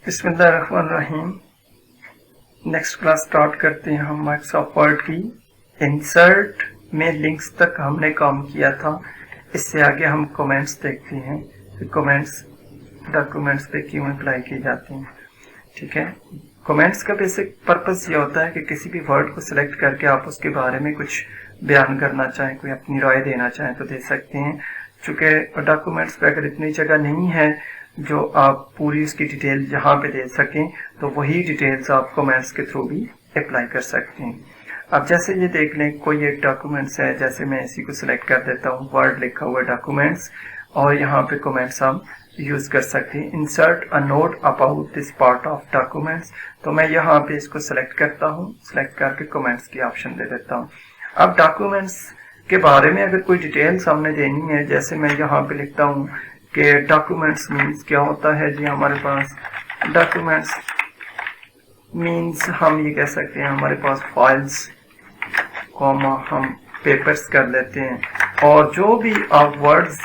बिस्मिल्लाहिर्रहमानिर्रहीम। Next class start करते हैं हम माइक्रोसॉफ्ट वर्ड की। इंसर्ट में लिंक्स तक हमने काम किया था। इससे आगे हम कमेंट्स देखते हैं कि कमेंट्स डॉक्यूमेंट्स पे क्यों अप्लाई किए जाते हैं। ठीक है, कमेंट्स का बेसिक पर्पस ये होता है कि किसी भी वर्ड को सिलेक्ट करके आप उसके बारे में कुछ बयान करना चाहें, कोई अपनी राय देना चाहें तो दे सकते हैं। चूँकि डॉक्यूमेंट्स पे अगर इतनी जगह नहीं है जो आप पूरी उसकी डिटेल यहाँ पे दे सकें, तो वही डिटेल्स आप कमेंट्स के थ्रू भी अप्लाई कर सकते हैं। अब जैसे ये देख लें, कोई एक डॉक्यूमेंट्स है, जैसे मैं इसी को सिलेक्ट कर देता हूँ, वर्ड लिखा हुआ डॉक्यूमेंट्स, और यहाँ पे कमेंट्स हम यूज कर सकते हैं। Insert a note about this part of documents, तो मैं यहाँ पे इसको सिलेक्ट करता हूँ, सिलेक्ट करके कमेंट्स की ऑप्शन दे देता हूँ। अब डॉक्यूमेंट्स के बारे में अगर कोई डिटेल्स हमने देनी है, जैसे मैं यहाँ पे लिखता हूँ कि डॉक्यूमेंट्स मीन्स क्या होता है जी, हमारे पास डॉक्यूमेंट्स मीन्स हम ये कह सकते हैं हमारे पास फाइल्स कॉमा हम पेपर्स कर लेते हैं, और जो भी आप वर्ड्स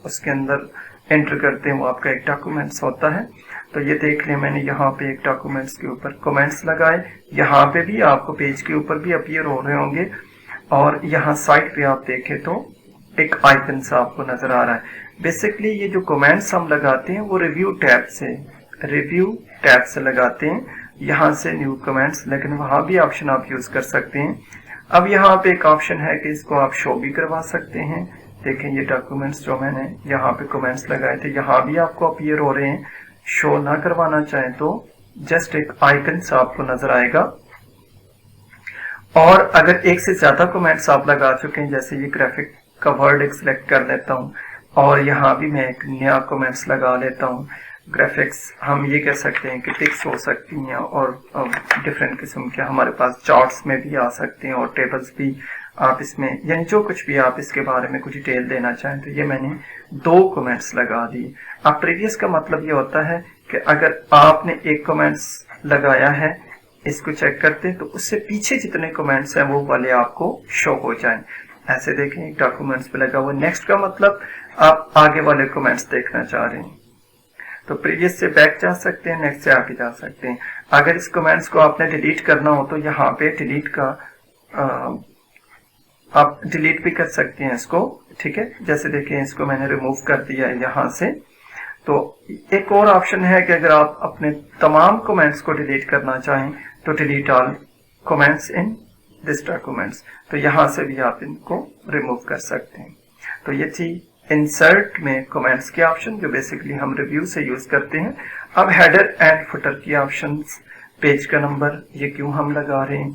उसके अंदर एंटर करते हैं वो आपका एक डॉक्यूमेंट्स होता है। तो ये देख लें, मैंने यहाँ पे एक डॉक्यूमेंट्स के ऊपर कमेंट्स लगाए, यहाँ पे भी आपको पेज के ऊपर भी अपीयर हो रहे होंगे, और यहाँ साइड पे आप देखें तो एक आइकन सा आपको नजर आ रहा है। बेसिकली ये जो कमेंट्स हम लगाते हैं वो रिव्यू टैब से लगाते हैं, यहाँ से न्यू कमेंट्स, लेकिन वहाँ भी ऑप्शन आप यूज कर सकते हैं। अब यहाँ पे एक ऑप्शन है कि इसको आप शो भी करवा सकते हैं। देखें, ये डॉक्यूमेंट्स जो मैंने यहाँ पे कमेंट्स लगाए थे यहाँ भी आपको अपीयर हो रहे हैं। शो ना करवाना चाहें तो जस्ट एक आइकन सा आपको नजर आएगा। और अगर एक से ज्यादा कमेंट्स आप लगा चुके हैं, जैसे ये ग्राफिक का वर्ड एक सिलेक्ट कर लेता हूँ और यहाँ भी मैं एक नया कमेंट्स लगा लेता हूँ। ग्राफिक्स हम ये कह सकते हैं कि पिक्स हो सकती हैं और डिफरेंट किस्म के हमारे पास चार्ट्स में भी आ सकते हैं और टेबल्स भी आप इसमें, यानी जो कुछ भी आप इसके बारे में कुछ डिटेल देना चाहें। तो ये मैंने 2 कमेंट्स लगा दिए। अब प्रीवियस का मतलब ये होता है कि अगर आपने एक कमेंट्स लगाया है, इसको चेक करते हैं तो उससे पीछे जितने कमेंट्स हैं वो वाले आपको शो हो जाएं। ऐसे देखें, एक डॉक्यूमेंट्स पे लगा हुआ। नेक्स्ट का मतलब आप आगे वाले कमेंट्स देखना चाह रहे हैं तो प्रीवियस से बैक जा सकते हैं, नेक्स्ट से आगे जा सकते हैं। अगर इस कमेंट्स को आपने डिलीट करना हो तो यहाँ पे डिलीट का आप डिलीट भी कर सकते हैं इसको। ठीक है, जैसे देखें इसको मैंने रिमूव कर दिया है यहाँ से। तो एक और ऑप्शन है कि अगर आप अपने तमाम कमेंट्स को डिलीट करना चाहें तो delete all comments in this documents, तो यहाँ से भी आप इनको रिमूव कर सकते हैं। तो ये थी इंसर्ट में कमेंट्स के ऑप्शन जो बेसिकली हम रिव्यू से यूज करते हैं। अब हेडर एंड फुटर की ऑप्शंस, पेज का नंबर ये क्यों हम लगा रहे हैं,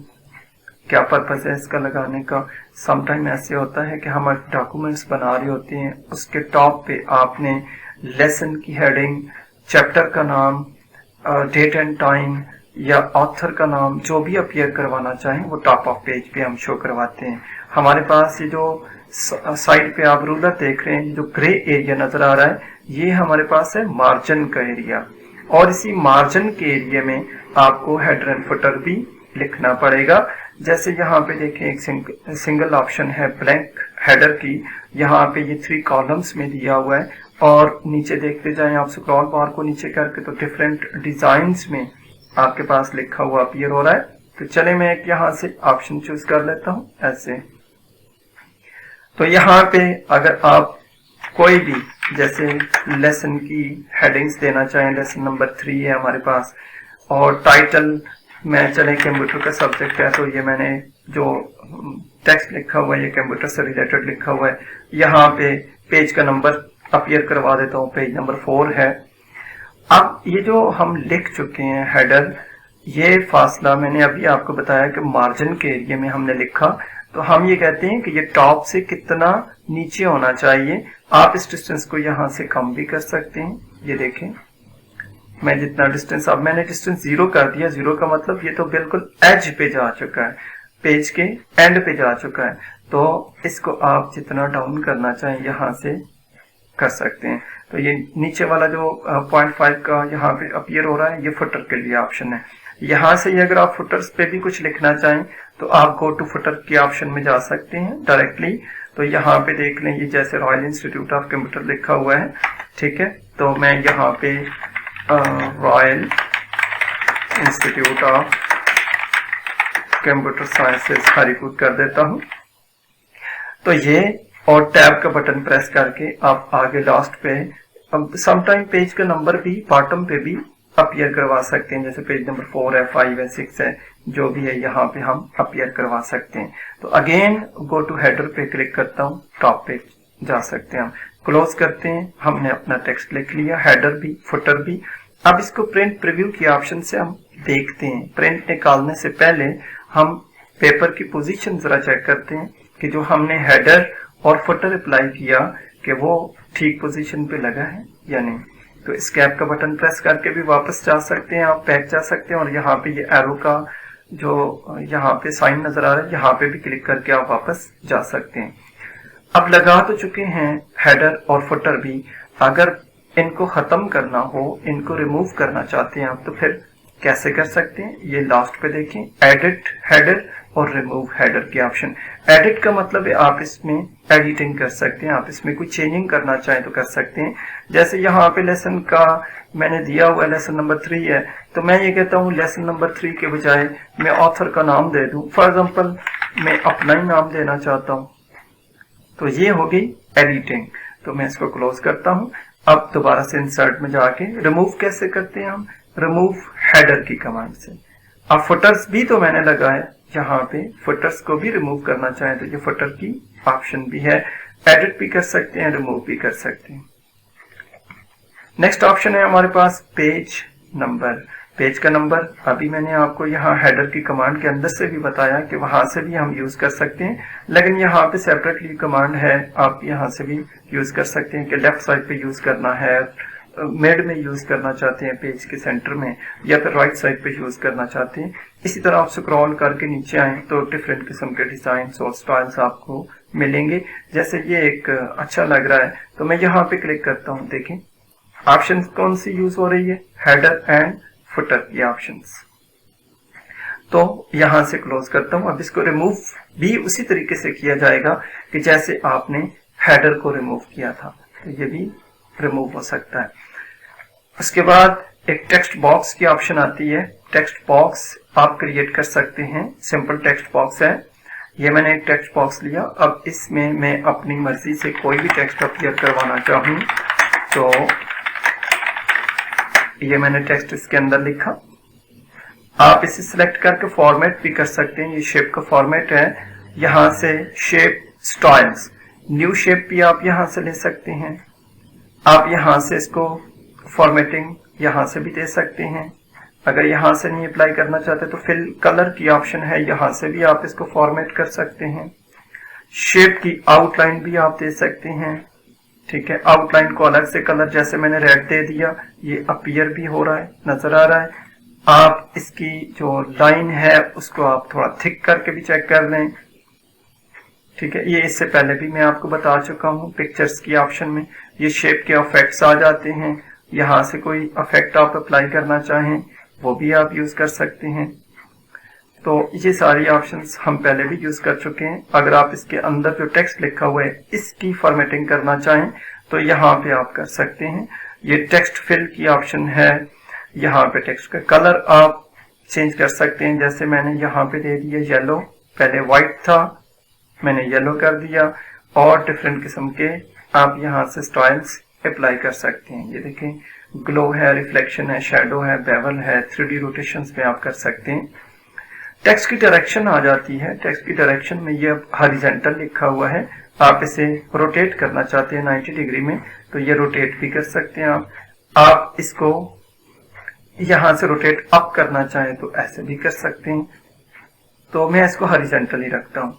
क्या पर्पस है इसका लगाने का। समटाइम ऐसे होता है कि हम डॉक्यूमेंट्स बना रहे होते हैं, उसके टॉप पे आपने लेसन की हेडिंग, चैप्टर का नाम, डेट एंड टाइम या ऑथर का नाम जो भी अपीयर करवाना चाहें वो टॉप ऑफ पेज पे हम शो करवाते हैं। हमारे पास ये जो साइड पे आप रूलर देख रहे हैं, जो ग्रे एरिया नजर आ रहा है, ये हमारे पास है मार्जिन का एरिया, और इसी मार्जिन के एरिया में आपको हेडर एंड फुटर भी लिखना पड़ेगा। जैसे यहाँ पे देखें, एक सिंगल ऑप्शन है ब्लैंक हेडर की, यहाँ पे ये 3 कॉलम्स में दिया हुआ है, और नीचे देखते जाएं आप स्क्रॉल बार को नीचे करके तो डिफरेंट डिजाइन्स में आपके पास लिखा हुआ अपीयर हो रहा है। तो चले मैं एक यहाँ से ऑप्शन चूज कर लेता हूँ ऐसे। तो यहाँ पे अगर आप कोई भी जैसे लेसन की हेडिंग्स देना चाहें, लेसन नंबर 3 है हमारे पास, और टाइटल में चले कंप्यूटर का सब्जेक्ट है तो ये मैंने जो टेक्स्ट लिखा हुआ है ये कंप्यूटर से रिलेटेड लिखा हुआ है। यहाँ पे पेज का नंबर अपीयर करवा देता हूँ, पेज नंबर 4 है। अब ये जो हम लिख चुके हैं हेडर, ये फासला मैंने अभी आपको बताया कि मार्जिन के एरिया में हमने लिखा, तो हम ये कहते हैं कि ये टॉप से कितना नीचे होना चाहिए। आप इस डिस्टेंस को यहाँ से कम भी कर सकते हैं। ये देखें, मैं जितना डिस्टेंस, अब मैंने डिस्टेंस 0 कर दिया। 0 का मतलब ये तो बिल्कुल एज पे जा चुका है, पेज के एंड पे जा चुका है। तो इसको आप जितना डाउन करना चाहें यहाँ से कर सकते हैं। तो ये नीचे वाला जो 0.5 का यहाँ पे अपीयर हो रहा है, ये फुटर के लिए ऑप्शन है। यहाँ से अगर आप फुटर्स पे भी कुछ लिखना चाहें तो आप गो टू फुटर के ऑप्शन में जा सकते हैं डायरेक्टली। तो यहाँ पे देख लें, ये जैसे रॉयल इंस्टीट्यूट ऑफ कंप्यूटर लिखा हुआ है, ठीक है, तो मैं यहाँ पे royal institute of computer sciences Haripur कर देता हूं। तो ये और टैब का बटन प्रेस करके आप आगे लास्ट पे समटाइम पेज का नंबर भी बॉटम पे भी अपीयर करवा सकते हैं, जैसे पेज नंबर 4 है, 5 है, 6 है, जो भी है यहाँ पे हम अपीयर करवा सकते हैं। तो अगेन गो टू हेडर पे क्लिक करता हूँ, टॉप पे जा सकते हैं हम। क्लोज करते हैं, हमने अपना टेक्स्ट लिख लिया, हेडर भी फुटर भी। अब इसको प्रिंट प्रीव्यू की ऑप्शन से हम देखते हैं। प्रिंट निकालने से पहले हम पेपर की पोजीशन जरा चेक करते हैं कि जो हमने हेडर और फुटर अप्लाई किया कि वो ठीक पोजीशन पे लगा है या नहीं। तो एस्केप का बटन प्रेस करके भी वापस जा सकते हैं, आप बैक जा सकते हैं, और यहाँ पे ये एरो का जो यहाँ पे साइन नजर आ रहा है, यहाँ पे भी क्लिक करके आप वापस जा सकते हैं। अब लगा तो चुके हैं हेडर और फुटर भी, अगर इनको खत्म करना हो, इनको रिमूव करना चाहते हैं आप, तो फिर कैसे कर सकते हैं? ये लास्ट पे देखें, एडिट हेडर और रिमूव हेडर के ऑप्शन। एडिट का मतलब है आप इसमें एडिटिंग कर सकते हैं, आप इसमें कुछ चेंजिंग करना चाहें तो कर सकते हैं। जैसे यहाँ पे लेसन का मैंने दिया हुआ लेसन नंबर 3 है, तो मैं ये कहता हूँ लेसन नंबर 3 के बजाय मैं ऑथर का नाम दे दूं। फॉर एग्जांपल मैं अपना ही नाम देना चाहता हूँ, तो ये हो गई एडिटिंग। तो मैं इसको क्लोज करता हूँ। अब दोबारा से इंसर्ट में जाके रिमूव कैसे करते हैं हम? रिमूव हेडर की कमांड से। अब फुटर्स भी तो मैंने लगाया, यहाँ पे फुटर्स को भी रिमूव करना चाहें तो ये फुटर की ऑप्शन भी है, एडिट भी कर सकते हैं, रिमूव भी कर सकते हैं। नेक्स्ट ऑप्शन है हमारे पास पेज नंबर। पेज का नंबर अभी मैंने आपको यहाँ हेडर की कमांड के अंदर से भी बताया कि वहां से भी हम यूज कर सकते हैं, लेकिन यहाँ पे सेपरेटली कमांड है, आप यहाँ से भी यूज कर सकते हैं कि लेफ्ट साइड पे यूज करना है, मिड में यूज करना चाहते हैं पेज के सेंटर में, या फिर राइट साइड पे यूज करना चाहते हैं। इसी तरह आप स्क्रॉल करके नीचे आए तो डिफरेंट किस्म के डिजाइन और स्टाइल्स आपको मिलेंगे। जैसे ये एक अच्छा लग रहा है तो मैं यहाँ पे क्लिक करता हूँ, देखें ऑप्शन कौन सी यूज हो रही है, हेडर एंड फुटर ये ऑप्शंस। तो यहां से क्लोज करता हूं। अब इसको रिमूव भी उसी तरीके से किया जाएगा कि जैसे आपने हेडर को रिमूव किया था, तो ये भी रिमूव हो सकता है। उसके बाद एक टेक्स्ट बॉक्स की ऑप्शन आती है। टेक्स्ट बॉक्स आप क्रिएट कर सकते हैं, सिंपल टेक्स्ट बॉक्स है। ये मैंने एक टेक्स्ट बॉक्स लिया, अब इसमें मैं अपनी मर्जी से कोई भी टेक्स्ट अपीयर करवाना चाहूं तो ये मैंने टेक्स्ट इसके अंदर लिखा। आप इसे सिलेक्ट करके फॉर्मेट भी कर सकते हैं, ये शेप का फॉर्मेट है। यहां से शेप स्टाइल्स, न्यू शेप भी आप यहां से ले सकते हैं। आप यहां से इसको फॉर्मेटिंग यहां से भी दे सकते हैं। अगर यहां से नहीं अप्लाई करना चाहते तो फिल कलर की ऑप्शन है, यहां से भी आप इसको फॉर्मेट कर सकते हैं। शेप की आउटलाइन भी आप दे सकते हैं, ठीक है। आउटलाइन को अलग से कलर, जैसे मैंने रेड दे दिया, ये अपीयर भी हो रहा है, नजर आ रहा है। आप इसकी जो लाइन है उसको आप थोड़ा थिक करके भी चेक कर लें, ठीक है। ये इससे पहले भी मैं आपको बता चुका हूँ पिक्चर्स की ऑप्शन में। ये शेप के इफेक्ट्स आ जाते हैं, यहां से कोई इफेक्ट आप अप्लाई करना चाहें वो भी आप यूज कर सकते हैं। तो ये सारी ऑप्शंस हम पहले भी यूज कर चुके हैं। अगर आप इसके अंदर जो टेक्स्ट लिखा हुआ है इसकी फॉर्मेटिंग करना चाहें तो यहाँ पे आप कर सकते हैं। ये टेक्स्ट फिल की ऑप्शन है, यहाँ पे टेक्स्ट का कलर आप चेंज कर सकते हैं। जैसे मैंने यहाँ पे दे दिया येलो, पहले व्हाइट था मैंने येलो कर दिया, और डिफरेंट किस्म के आप यहाँ से स्टाइल्स अप्लाई कर सकते हैं। ये देखें, ग्लो है, रिफ्लेक्शन है, शेडो है, बेवल है, 3D रोटेशंस पे आप कर सकते हैं। टेक्स्ट की डायरेक्शन आ जाती है। टेक्स्ट की डायरेक्शन में ये हॉरिजॉन्टल लिखा हुआ है, आप इसे रोटेट करना चाहते हैं 90 डिग्री में तो ये रोटेट भी कर सकते हैं आप इसको यहां से रोटेट अप करना चाहें तो ऐसे भी कर सकते हैं। तो मैं इसको हॉरिजॉन्टल ही रखता हूं।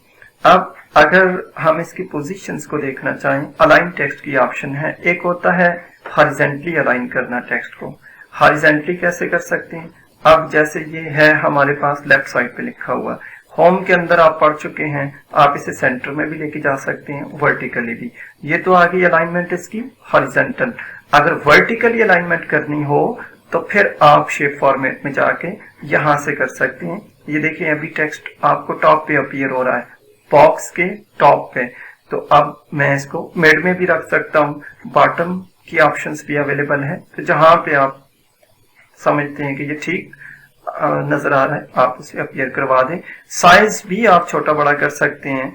अब अगर हम इसकी पोजीशंस को देखना चाहें, अलाइन टेक्स्ट की ऑप्शन है। एक होता है हॉरिजॉन्टली अलाइन करना टेक्स्ट को। हॉरिजॉन्टली कैसे कर सकते हैं? अब जैसे ये है हमारे पास लेफ्ट साइड पे लिखा हुआ, होम के अंदर आप पढ़ चुके हैं, आप इसे सेंटर में भी लेके जा सकते हैं, वर्टिकली भी। ये तो आ गई अलाइनमेंट इसकी हॉरिजॉन्टल। अगर वर्टिकली अलाइनमेंट करनी हो तो फिर आप शेप फॉर्मेट में जाके यहां से कर सकते हैं। ये देखिए अभी टेक्स्ट आपको टॉप पे अपीयर हो रहा है, बॉक्स के टॉप पे। तो अब मैं इसको मिड में भी रख सकता हूँ, बॉटम की ऑप्शंस भी अवेलेबल है। तो जहां पे आप समझते हैं कि ये ठीक नजर आ रहा है आप उसे अपीयर करवा दें। साइज भी आप छोटा बड़ा कर सकते हैं,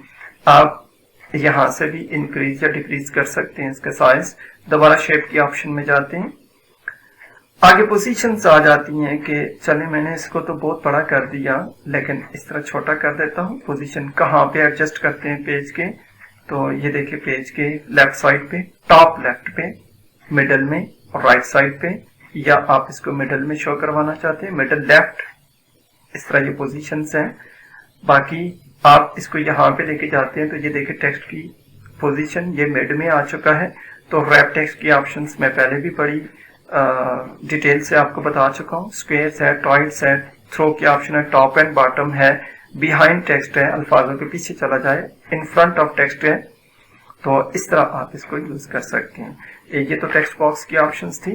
आप यहां से भी इंक्रीज या डिक्रीज कर सकते हैं इसका साइज। दोबारा शेप की ऑप्शन में जाते हैं, आगे पोजीशंस आ जाती हैं कि चले मैंने इसको तो बहुत बड़ा कर दिया लेकिन इस तरह छोटा कर देता हूं। पोजीशन कहाँ पे एडजस्ट करते हैं पेज के, तो ये देखिए पेज के लेफ्ट साइड पे, टॉप लेफ्ट पे, मिडल में और राइट साइड पे, या आप इसको मिडल में शो करवाना चाहते हैं मिडल लेफ्ट, इस तरह ये पोजीशंस हैं। बाकी आप इसको यहाँ पे लेके जाते हैं तो ये देखिए टेक्स्ट की पोजीशन ये मिड में आ चुका है। तो रैप टेक्स्ट की ऑप्शंस मैं पहले भी बड़ी डिटेल से आपको बता चुका हूँ। स्क्वेयर्स है, टॉइड्स है, थ्रो की ऑप्शन है, टॉप एंड बॉटम है, बिहाइंड टेक्स्ट है, अल्फाजों के पीछे चला जाए, इन फ्रंट ऑफ टेक्स्ट है। तो इस तरह आप इसको यूज कर सकते हैं। ये तो टेक्स्ट बॉक्स की ऑप्शंस थी।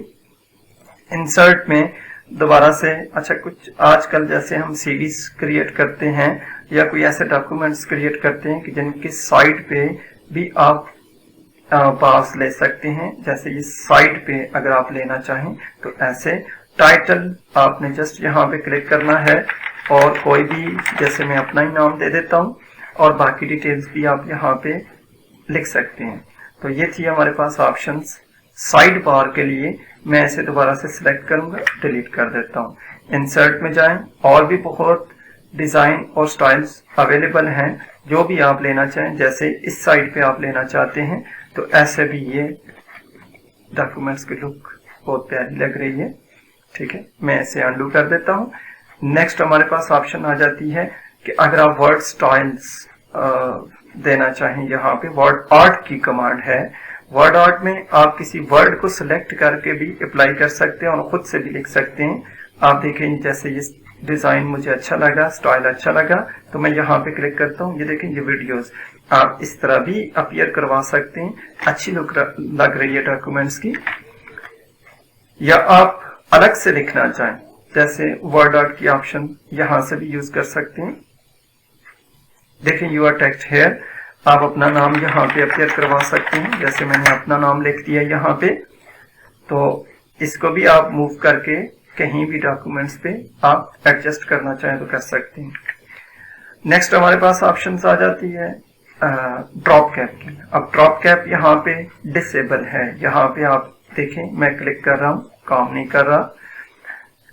इंसर्ट में दोबारा से, अच्छा कुछ आजकल जैसे हम सीरीज क्रिएट करते हैं या कोई ऐसे डॉक्यूमेंट्स क्रिएट करते हैं कि जिनकी साइड पे भी आप पास ले सकते हैं, जैसे ये साइड पे अगर आप लेना चाहें तो ऐसे टाइटल आपने जस्ट यहाँ पे क्लिक करना है और कोई भी, जैसे मैं अपना ही नाम दे देता हूँ और बाकी डिटेल्स भी आप यहाँ पे लिख सकते हैं। तो ये थी हमारे पास ऑप्शंस। साइड बार के लिए मैं इसे दोबारा से सिलेक्ट करूंगा, डिलीट कर देता हूँ। इंसर्ट में जाएं, और भी बहुत डिजाइन और स्टाइल्स अवेलेबल हैं जो भी आप लेना चाहें। जैसे इस साइड पे आप लेना चाहते हैं तो ऐसे भी ये डॉक्यूमेंट्स की लुक बहुत प्यारी लग रही है। ठीक है, मैं इसे अंडू कर देता हूँ। नेक्स्ट हमारे पास ऑप्शन आ जाती है कि अगर आप वर्ड स्टाइल्स देना चाहें, यहाँ पे वर्ड आर्ट की कमांड है। वर्ड आर्ट में आप किसी वर्ड को सिलेक्ट करके भी अप्लाई कर सकते हैं और खुद से भी लिख सकते हैं। आप देखें जैसे ये डिजाइन मुझे अच्छा लगा, स्टाइल अच्छा लगा, तो मैं यहाँ पे क्लिक करता हूँ। ये देखें ये वीडियोस आप इस तरह भी अपीयर करवा सकते हैं, अच्छी लुक लग रही है डॉक्यूमेंट्स की। या आप अलग से लिखना चाहें, जैसे वर्ड आर्ट की ऑप्शन यहाँ से भी यूज कर सकते हैं। देखें यूर टेक्स्ट हेयर, आप अपना नाम यहाँ पे अपीयर करवा सकते हैं। जैसे मैंने अपना नाम लिख दिया यहाँ पे, तो इसको भी आप मूव करके कहीं भी डॉक्यूमेंट्स पे आप एडजस्ट करना चाहें तो कर सकते हैं। नेक्स्ट हमारे पास ऑप्शंस आ जाती है ड्रॉप कैप की। अब ड्रॉप कैप यहाँ पे डिसेबल है। यहाँ पे आप देखें मैं क्लिक कर रहा हूँ, काम नहीं कर रहा।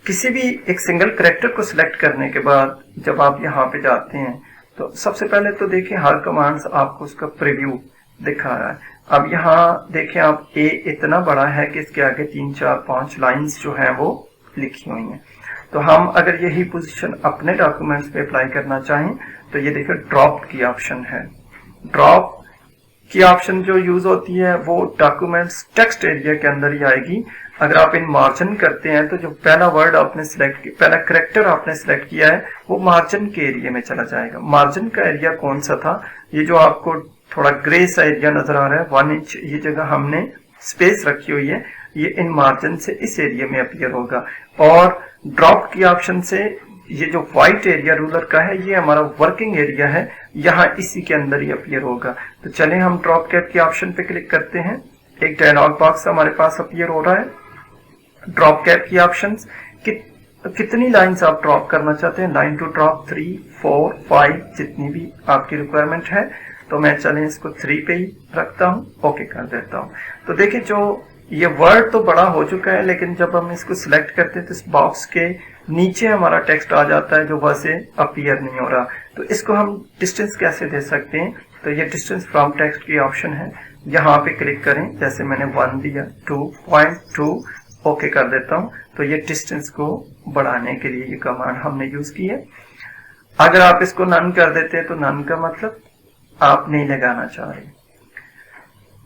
किसी भी एक सिंगल कैरेक्टर को सिलेक्ट करने के बाद जब आप यहाँ पे जाते हैं तो सबसे पहले तो देखें हर कमांड्स आपको उसका प्रीव्यू दिखा रहा है। अब यहाँ देखें आप ए इतना बड़ा है कि इसके आगे 3, 4, 5 लाइंस जो है वो लिखी हुई हैं। तो हम अगर यही पोजीशन अपने डॉक्यूमेंट्स पे अप्लाई करना चाहें तो ये देखिए ड्रॉप की ऑप्शन है। ड्रॉप की ऑप्शन जो यूज होती है वो डॉक्यूमेंट्स टेक्स्ट एरिया के अंदर ही आएगी। अगर आप इन मार्जिन करते हैं तो जो पहला वर्ड आपने सिलेक्ट किया, पहला कैरेक्टर आपने सिलेक्ट किया है, वो मार्जिन के एरिया में चला जाएगा। मार्जिन का एरिया कौन सा था? ये जो आपको थोड़ा ग्रे सा एरिया नजर आ रहा है, 1 इंच ये जगह हमने स्पेस रखी हुई है, ये इन मार्जिन से इस एरिया में अपीयर होगा। और ड्रॉप की ऑप्शन से ये जो व्हाइट एरिया रूलर का है, ये हमारा वर्किंग एरिया है, यहाँ इसी के अंदर ही अपीयर होगा। तो चले हम ड्रॉप कैप की ऑप्शन पे क्लिक करते हैं। एक डायलॉग बॉक्स हमारे पास अपीयर हो रहा है। ड्रॉप कैप की ऑप्शंस, कितनी लाइंस आप ड्रॉप करना चाहते हैं, लाइन टू ड्रॉप 3, 4, 5 जितनी भी आपकी रिक्वायरमेंट है। तो मैं चलें इसको 3 पे ही रखता हूं, ओके कर देता हूं। तो देखिए जो ये वर्ड तो बड़ा हो चुका है, लेकिन जब हम इसको सिलेक्ट करते हैं तो इस बॉक्स के नीचे हमारा टेक्स्ट आ जाता है जो वैसे अपीयर नहीं हो रहा। तो इसको हम डिस्टेंस कैसे दे सकते हैं? तो ये डिस्टेंस फ्रॉम टेक्स्ट की ऑप्शन है, यहाँ पे क्लिक करें। जैसे मैंने 1 दिया, 2.2 ओके कर देता हूं। तो ये डिस्टेंस को बढ़ाने के लिए ये कमांड हमने यूज की है। अगर आप इसको नन कर देते हैं तो नन का मतलब आप नहीं लगाना चाह रहे।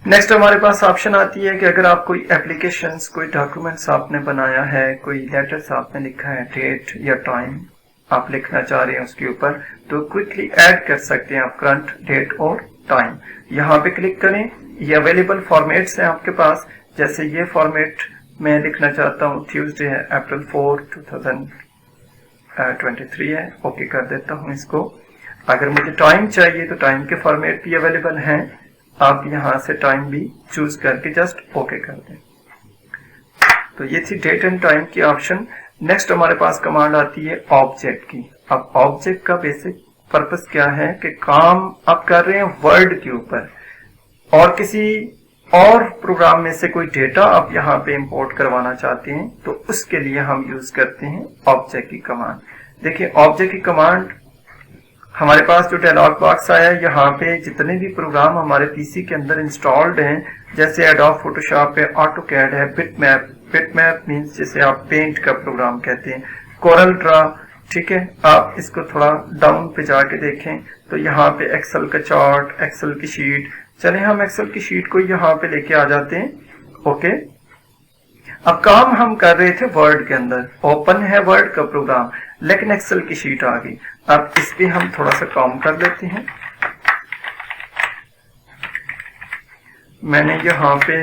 नेक्स्ट हमारे पास ऑप्शन आती है कि अगर आप कोई एप्लीकेशंस, कोई डॉक्यूमेंट्स आपने बनाया है, कोई लेटर्स आपने लिखा है, डेट या टाइम आप लिखना चाह रहे हैं उसके ऊपर, तो क्विकली ऐड कर सकते हैं आप करंट डेट और टाइम। यहाँ पे क्लिक करें। ये अवेलेबल फॉर्मेट्स हैं आपके पास। जैसे ये फॉर्मेट मैं लिखना चाहता हूँ, ट्यूसडे है, अप्रैल 4, 2023 है, ओके कर देता हूँ इसको। अगर मुझे टाइम चाहिए तो टाइम के फॉर्मेट भी अवेलेबल हैं, आप यहाँ से टाइम भी चूज करके जस्ट ओके कर दें। तो ये थी डेट एंड टाइम की ऑप्शन। नेक्स्ट हमारे पास कमांड आती है ऑब्जेक्ट की। अब ऑब्जेक्ट का बेसिक पर्पस क्या है कि काम आप कर रहे हैं वर्ड के ऊपर और किसी और प्रोग्राम में से कोई डेटा आप यहाँ पे इंपोर्ट करवाना चाहते हैं, तो उसके लिए हम यूज करते हैं ऑब्जेक्ट की कमांड। देखिए ऑब्जेक्ट की कमांड हमारे पास जो डायलॉग बॉक्स आया है, यहाँ पे जितने भी प्रोग्राम हमारे पीसी के अंदर इंस्टॉल्ड हैं, जैसे एडोब फोटोशॉप है, ऑटोकैड है, बिटमैप मींस जिसे आप पेंट का प्रोग्राम कहते हैं, कोरल ड्रा, ठीक है। आप इसको थोड़ा डाउन पे जाके देखें तो यहाँ पे एक्सेल का चार्ट, एक्सेल की शीट, चले हम एक्सेल की शीट को यहाँ पे लेके आ जाते हैं। ओके, अब काम हम कर रहे थे वर्ड के अंदर, ओपन है वर्ड का प्रोग्राम, लेकिन एक्सेल की शीट आ गई। अब इस पे हम थोड़ा सा काम कर लेते हैं। मैंने यहाँ पे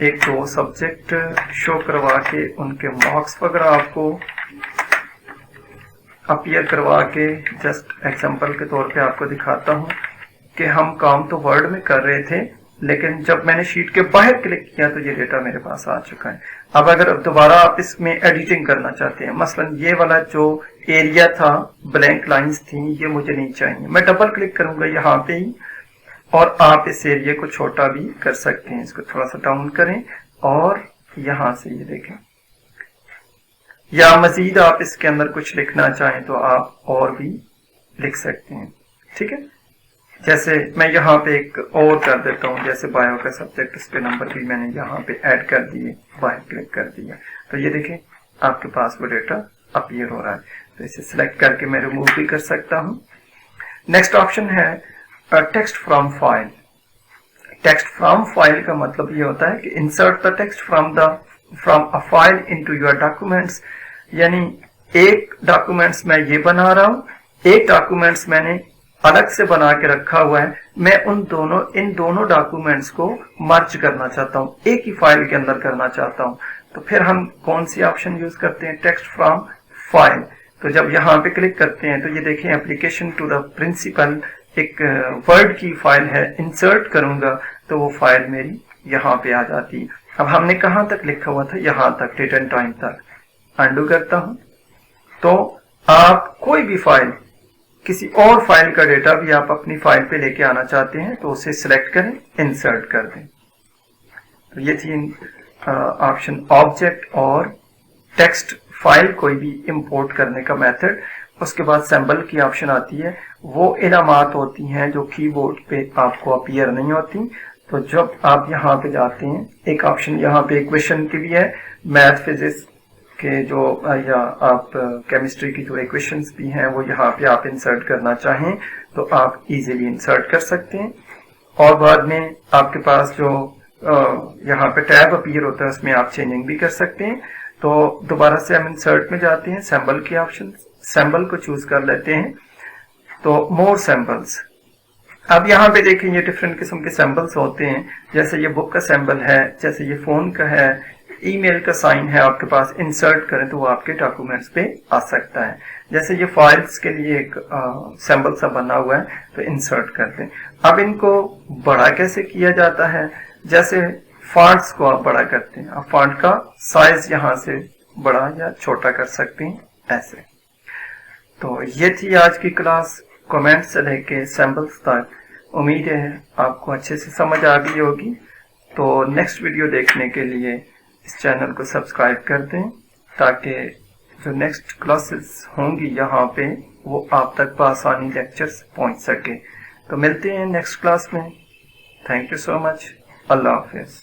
एक दो सब्जेक्ट शो करवा के उनके मार्क्स वगैरह आपको अपीयर करवा के जस्ट एग्जांपल के तौर पे आपको दिखाता हूँ कि हम काम तो वर्ड में कर रहे थे, लेकिन जब मैंने शीट के बाहर क्लिक किया तो ये डेटा मेरे पास आ चुका है। अब अगर दोबारा आप इसमें एडिटिंग करना चाहते हैं, मसलन ये वाला जो एरिया था, ब्लैंक लाइंस थी, ये मुझे नहीं चाहिए, मैं डबल क्लिक करूंगा यहाँ पे ही और आप इस एरिया को छोटा भी कर सकते हैं। इसको थोड़ा सा डाउन करें और यहां से ये देखें, या मजीद आप इसके अंदर कुछ लिखना चाहें तो आप और भी लिख सकते हैं, ठीक है। जैसे मैं यहाँ पे एक और कर देता हूँ, जैसे बायो का सब्जेक्ट, उसके नंबर भी मैंने यहाँ पे ऐड कर दिए, बाहर क्लिक कर दिया, तो ये देखें आपके पास वो डेटा अपीयर हो रहा है। तो इसे सिलेक्ट करके मैं रिमूव भी कर सकता हूँ। नेक्स्ट ऑप्शन है text from file. Text from file का मतलब ये होता है कि insert the text from a file into your documents, यानी एक डॉक्यूमेंट्स मैं ये बना रहा हूँ, एक डॉक्यूमेंट्स मैंने अलग से बना के रखा हुआ है, मैं इन दोनों डॉक्यूमेंट्स को मर्ज करना चाहता हूँ, एक ही फाइल के अंदर करना चाहता हूँ। तो फिर हम कौन सी ऑप्शन यूज करते हैं, टेक्स्ट फ्रॉम फाइल। तो जब यहाँ पे क्लिक करते हैं तो ये देखें एप्लीकेशन टू द प्रिंसिपल, एक वर्ड की फाइल है, इंसर्ट करूंगा तो वो फाइल मेरी यहाँ पे आ जाती है। अब हमने कहाँ तक लिखा हुआ था, यहाँ तक, डेट एंड टाइम तक। अंडू करता हूं तो आप कोई भी फाइल, किसी और फाइल का डेटा भी आप अपनी फाइल पे लेके आना चाहते हैं तो उसे सिलेक्ट करें, इंसर्ट कर दें। तो ये थी ऑप्शन ऑब्जेक्ट और टेक्स्ट फाइल कोई भी इंपोर्ट करने का मेथड। उसके बाद सिंबल की ऑप्शन आती है, वो इनामात होती हैं जो कीबोर्ड पे आपको अपीयर नहीं होती। तो जब आप यहाँ पे जाते हैं, एक ऑप्शन यहाँ पे इक्वेशन की भी है, मैथ फिजिक्स के जो या आप केमिस्ट्री की जो इक्वेशंस भी हैं वो यहाँ पे आप इंसर्ट करना चाहें तो आप इजीली इंसर्ट कर सकते हैं। और बाद में आपके पास जो यहाँ पे टैब अपीयर होता है उसमें आप चेंजिंग भी कर सकते हैं। तो दोबारा से हम इंसर्ट में जाते हैं, सिंबल की ऑप्शन, सिंबल को चूज कर लेते हैं, तो मोर सिंबल्स। अब यहाँ पे देखें ये डिफरेंट किस्म के सिंबल्स होते हैं, जैसे ये बुक का सिंबल है, जैसे ये फोन का है, ईमेल का साइन है आपके पास, इंसर्ट करें तो वो आपके डॉक्यूमेंट्स पे आ सकता है। जैसे ये फाइल्स के लिए एक सिंबल सा बना हुआ है तो इंसर्ट कर दें। अब इनको बड़ा कैसे किया जाता है, जैसे फॉन्ट्स को आप बड़ा करते हैं, आप फॉन्ट का साइज यहाँ से बड़ा या छोटा कर सकते हैं ऐसे। तो ये थी आज की क्लास, कमेंट से लेके सिंबल्स तक। उम्मीद है आपको अच्छे से समझ आ गई होगी। तो नेक्स्ट वीडियो देखने के लिए इस चैनल को सब्सक्राइब कर दें ताकि जो नेक्स्ट क्लासेस होंगी यहाँ पे वो आप तक बआसानी लेक्चर्स पहुँच सके। तो मिलते हैं नेक्स्ट क्लास में। Thank you so much. Allah Hafiz.